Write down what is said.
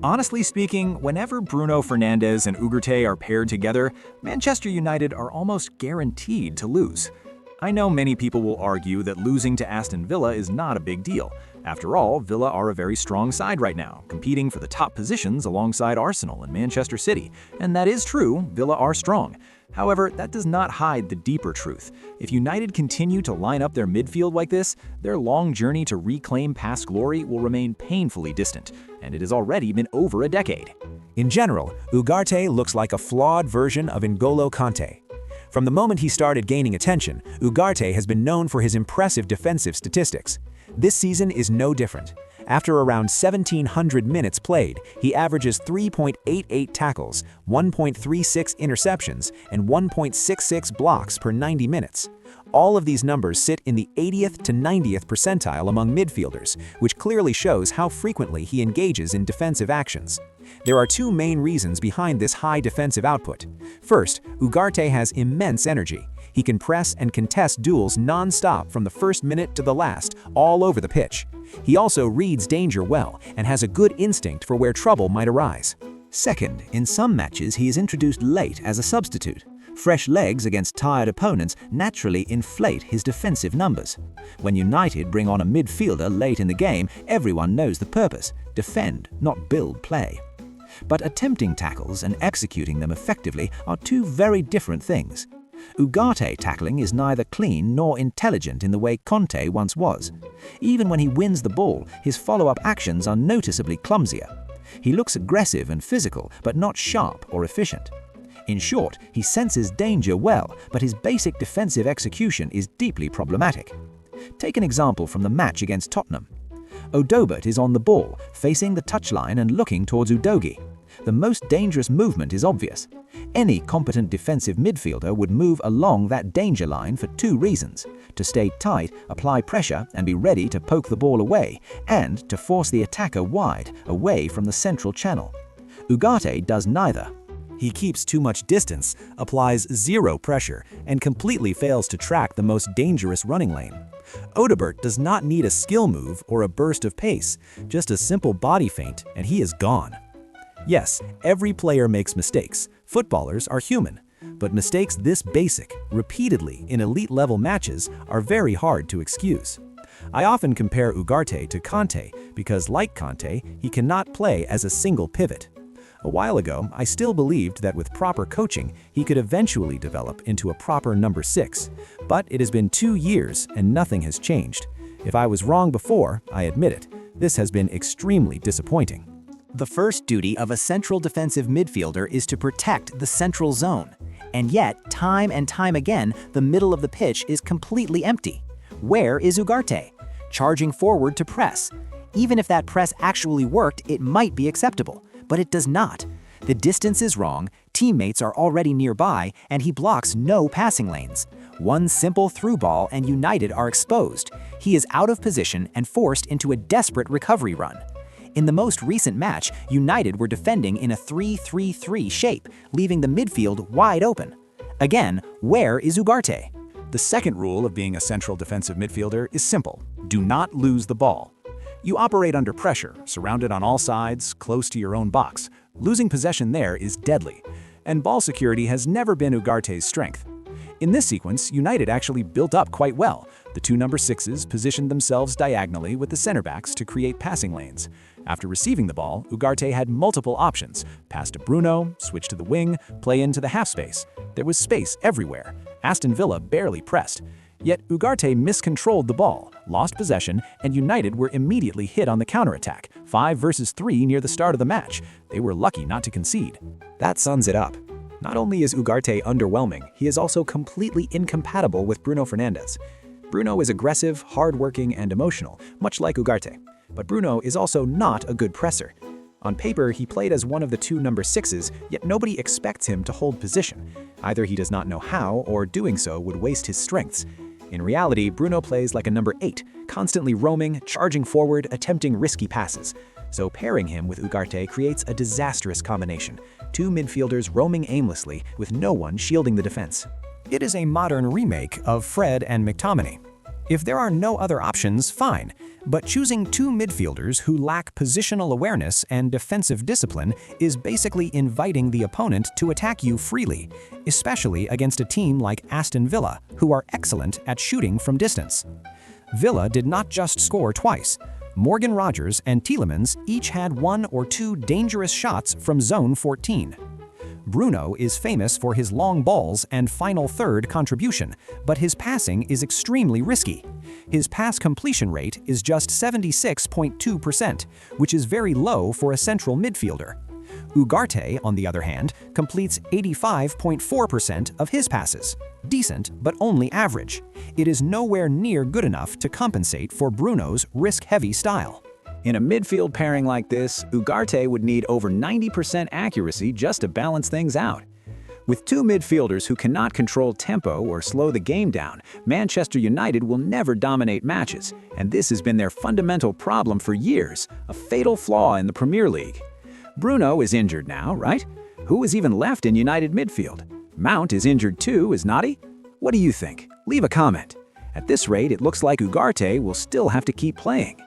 Honestly speaking, whenever Bruno Fernandes and Ugarte are paired together, Manchester United are almost guaranteed to lose. I know many people will argue that losing to Aston Villa is not a big deal. After all, Villa are a very strong side right now, competing for the top positions alongside Arsenal and Manchester City. And that is true, Villa are strong. However, that does not hide the deeper truth. If United continue to line up their midfield like this, their long journey to reclaim past glory will remain painfully distant, and it has already been over a decade. In general, Ugarte looks like a flawed version of N'Golo Kanté. From the moment he started gaining attention, Ugarte has been known for his impressive defensive statistics. This season is no different. After around 1,700 minutes played, he averages 3.88 tackles, 1.36 interceptions, and 1.66 blocks per 90 minutes. All of these numbers sit in the 80th to 90th percentile among midfielders, which clearly shows how frequently he engages in defensive actions. There are two main reasons behind this high defensive output. First, Ugarte has immense energy. He can press and contest duels non-stop from the first minute to the last, all over the pitch. He also reads danger well and has a good instinct for where trouble might arise. Second, in some matches he is introduced late as a substitute. Fresh legs against tired opponents naturally inflate his defensive numbers. When United bring on a midfielder late in the game, everyone knows the purpose: defend, not build play. But attempting tackles and executing them effectively are two very different things. Ugarte tackling is neither clean nor intelligent in the way Conte once was. Even when he wins the ball, his follow-up actions are noticeably clumsier. He looks aggressive and physical, but not sharp or efficient. In short, he senses danger well, but his basic defensive execution is deeply problematic. Take an example from the match against Tottenham. Odobert is on the ball, facing the touchline and looking towards Udogie. The most dangerous movement is obvious. Any competent defensive midfielder would move along that danger line for two reasons: to stay tight, apply pressure, and be ready to poke the ball away, and to force the attacker wide, away from the central channel. Ugarte does neither. He keeps too much distance, applies zero pressure, and completely fails to track the most dangerous running lane. Odobert does not need a skill move or a burst of pace, just a simple body feint, and he is gone. Yes, every player makes mistakes. Footballers are human. But mistakes this basic, repeatedly in elite-level matches, are very hard to excuse. I often compare Ugarte to Kanté because, like Kanté, he cannot play as a single pivot. A while ago, I still believed that with proper coaching, he could eventually develop into a proper number 6. But it has been 2 years and nothing has changed. If I was wrong before, I admit it. This has been extremely disappointing. The first duty of a central defensive midfielder is to protect the central zone. And yet, time and time again, the middle of the pitch is completely empty. Where is Ugarte? Charging forward to press. Even if that press actually worked, it might be acceptable. But it does not. The distance is wrong, teammates are already nearby, and he blocks no passing lanes. One simple through ball and United are exposed. He is out of position and forced into a desperate recovery run. In the most recent match, United were defending in a 3-3-3 shape, leaving the midfield wide open. Again, where is Ugarte? The second rule of being a central defensive midfielder is simple: do not lose the ball. You operate under pressure, surrounded on all sides, close to your own box. Losing possession there is deadly, and ball security has never been Ugarte's strength. In this sequence, United actually built up quite well. The two number 6s positioned themselves diagonally with the center backs to create passing lanes. After receiving the ball, Ugarte had multiple options: pass to Bruno, switch to the wing, play into the half space. There was space everywhere. Aston Villa barely pressed. Yet Ugarte miscontrolled the ball, lost possession, and United were immediately hit on the counterattack, 5 versus 3 near the start of the match. They were lucky not to concede. That sums it up. Not only is Ugarte underwhelming, he is also completely incompatible with Bruno Fernandes. Bruno is aggressive, hard-working, and emotional, much like Ugarte. But Bruno is also not a good presser. On paper, he played as one of the two number 6s, yet nobody expects him to hold position. Either he does not know how, or doing so would waste his strengths. In reality, Bruno plays like a number 8, constantly roaming, charging forward, attempting risky passes. So pairing him with Ugarte creates a disastrous combination: two midfielders roaming aimlessly with no one shielding the defense. It is a modern remake of Fred and McTominay. If there are no other options, fine, but choosing two midfielders who lack positional awareness and defensive discipline is basically inviting the opponent to attack you freely, especially against a team like Aston Villa, who are excellent at shooting from distance. Villa did not just score twice. Morgan Rogers and Tielemans each had 1 or 2 dangerous shots from zone 14. Bruno is famous for his long balls and final third contribution, but his passing is extremely risky. His pass completion rate is just 76.2%, which is very low for a central midfielder. Ugarte, on the other hand, completes 85.4% of his passes. Decent, but only average. It is nowhere near good enough to compensate for Bruno's risk-heavy style. In a midfield pairing like this, Ugarte would need over 90% accuracy just to balance things out. With two midfielders who cannot control tempo or slow the game down, Manchester United will never dominate matches, and this has been their fundamental problem for years, a fatal flaw in the Premier League. Bruno is injured now, right? Who is even left in United midfield? Mount is injured too, is not he? What do you think? Leave a comment. At this rate, it looks like Ugarte will still have to keep playing.